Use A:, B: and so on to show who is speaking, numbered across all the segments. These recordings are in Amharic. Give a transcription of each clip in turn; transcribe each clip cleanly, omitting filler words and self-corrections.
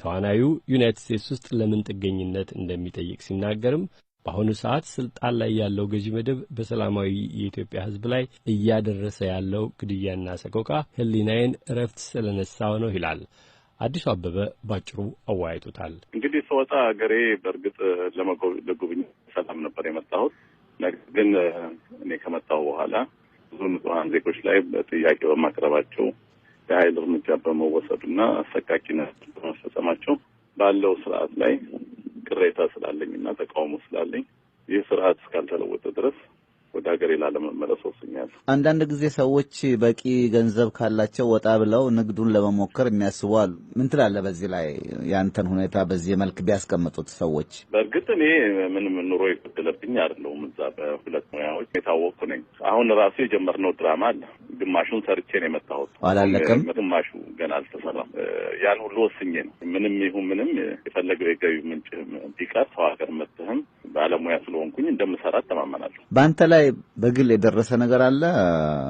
A: ተዋናዩ ዩናይትድ ስቴትስ ውስጥ ለምን ጥገኝነት እንደሚጠይቅ ሲናገርም በአሁኑ ሰዓት ስልጣን ላይ ያለው ገዢ መደብ በሰላማዊ የኢትዮጵያ ሕዝብ ላይ እያደረሰ ያለው ግድያና ሰቆቃ ሕሊናዬን እረፍት ስለነሳው ነው ይላል። አዲሱ አበበ ባጭሩ አወያይቶታል።
B: እንግዲህ ስወጣ ሀገሬ በእርግጥ ለጉብኝት ሰላም ነበር የመጣሁት። ነገር ግን እኔ ከመጣሁ በኋላ ብዙ ንጹሐን ዜጎች ላይ ጥያቄ በማቅረባቸው የኃይል እርምጃ በመወሰዱና አሰቃቂነት በመፈጸማቸው ባለው ስርዓት ላይ ቅሬታ ስላለኝና ተቃውሞ ስላለኝ ይህ ስርዓት እስካልተለወጠ ድረስ ወደ ሀገሬ ላለመመለስ ወስኛለሁ።
C: አንዳንድ ጊዜ ሰዎች በቂ ገንዘብ ካላቸው ወጣ ብለው ንግዱን ለመሞከር የሚያስቡ አሉ። ምን ትላለህ በዚህ ላይ? ያንተን ሁኔታ በዚህ መልክ ቢያስቀምጡት ሰዎች።
B: በእርግጥ እኔ ምንም ኑሮ የጎደለብኝ አይደለሁም። እዛ በሁለት ሙያዎች የታወቅኩ ነኝ። አሁን ራሱ የጀመርነው ድራማ አለ። ግማሹን ሰርቼ ነው የመጣሁት።
C: አላለቀም።
B: ግማሹ ገና አልተሰራም። ያን ሁሉ ወስኜ ነው። ምንም ይሁን ምንም የፈለገው የገቢ ምንጭ ቢቀር ሰው ሀገር መጥተህም ባለሙያ ስለሆንኩኝ እንደምሰራ ተማመናለሁ።
C: በአንተ ላይ በግል የደረሰ ነገር አለ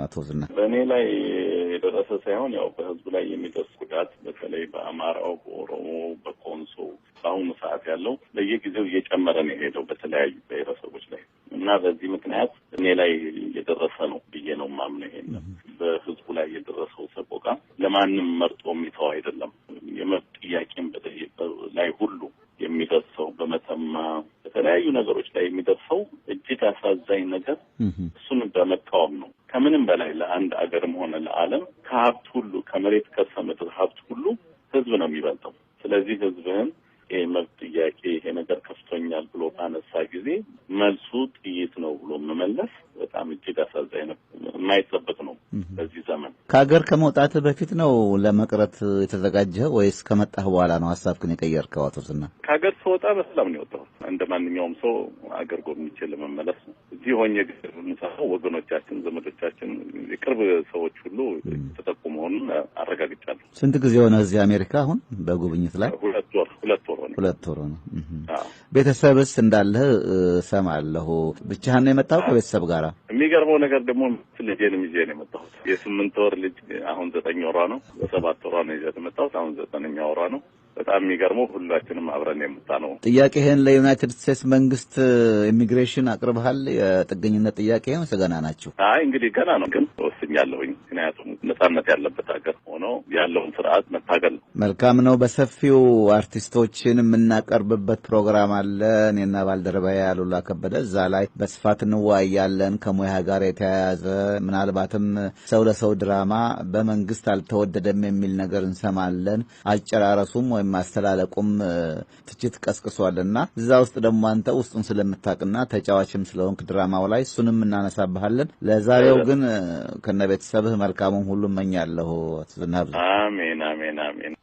C: አቶ ዝና?
B: በእኔ ላይ የደረሰ ሳይሆን ያው በህዝቡ ላይ የሚደርስ ጉዳት በተለይ በአማራው፣ በኦሮሞ፣ በኮንሶ በአሁኑ ሰዓት ያለው በየጊዜው እየጨመረ ነው የሄደው በተለያዩ ብሔረሰቦች ላይ እና በዚህ ምክንያት እኔ ላይ የደረሰ ነው ብዬ ነው የማምነው። ይሄን በህዝቡ ላይ የደረሰው ሰቆቃ ለማንም መርጦ የሚተው አይደለም። የመብት ጥያቄም ላይ ሁሉ የሚደርሰው በመተማ በተለያዩ ነገሮች ላይ የሚደርሰው እጅግ አሳዛኝ ነገር እሱን በመቃወም ነው። ከምንም በላይ ለአንድ አገርም ሆነ ለዓለም ከሀብት ሁሉ ከመሬት ከርሰ ምድር ሀብት ሁሉ ህዝብ ነው የሚበልጠው። ስለዚህ ህዝብህን የመብት ጥያቄ ይሄ ነገር ከፍቶኛል ብሎ ባነሳ ጊዜ መልሱ ጥይት ነው ብሎ መመለስ በጣም እጅግ አሳዛኝ ነው፣ የማይጠበቅ ነው በዚህ ዘመን።
C: ከሀገር ከመውጣት በፊት ነው ለመቅረት የተዘጋጀህ ወይስ ከመጣህ በኋላ ነው ሀሳብክን የቀየርከው አቶ ዝና?
B: ከሀገር ስወጣ በሰላም ነው የወጣሁት። እንደ ማንኛውም ሰው አገር ጎብኝቼ ለመመለስ ነው። እዚህ ሆኜ የምሰራው ወገኖቻችን፣ ዘመዶቻችን፣ የቅርብ ሰዎች ሁሉ ተጠቁ መሆኑን አረጋግጫለሁ።
C: ስንት ጊዜ ሆነ እዚህ አሜሪካ አሁን በጉብኝት ላይ?
B: ሁለት ወር ነው።
C: ቤተሰብስ እንዳለህ ሰማለሁ። ብቻህን ነው የመጣው ከቤተሰብ ጋር?
B: የሚገርመው ነገር ደግሞ ልጄንም ይዤ ነው የመጣሁት። የ8 ወር ልጅ አሁን 9 ወሯ ነው። በ7 ወሯ ነው ይዤ የመጣሁት። አሁን 9ኛ ወሯ ነው። በጣም የሚገርመው ሁላችንም አብረን የመጣ ነው። ጥያቄህን
C: ለዩናይትድ ስቴትስ መንግስት ኢሚግሬሽን አቅርበሃል? የጥገኝነት ጥያቄህን ገና ናችሁ?
B: አይ እንግዲህ ገና ነው፣ ግን ወስኛለሁኝ። ምክንያቱም ነጻነት ያለበት ሀገር ሆኖ ያለውን ስርዓት መታገል።
C: መልካም ነው። በሰፊው አርቲስቶችን የምናቀርብበት ፕሮግራም አለ። እኔና ባልደረባዬ አሉላ ከበደ እዛ ላይ በስፋት እንወያያለን። ከሙያ ጋር የተያያዘ ምናልባትም ሰው ለሰው ድራማ በመንግስት አልተወደደም የሚል ነገር እንሰማለን። አጨራረሱም ማስተላለቁም ትችት ቀስቅሷልና እዛ ውስጥ ደግሞ አንተ ውስጡን ስለምታውቅና ተጫዋችም ስለሆንክ ድራማው ላይ እሱንም እናነሳብሃለን። ለዛሬው ግን ከነቤተሰብህ መልካሙን ሁሉ እመኛለሁ።
B: አሜን አሜን አሜን።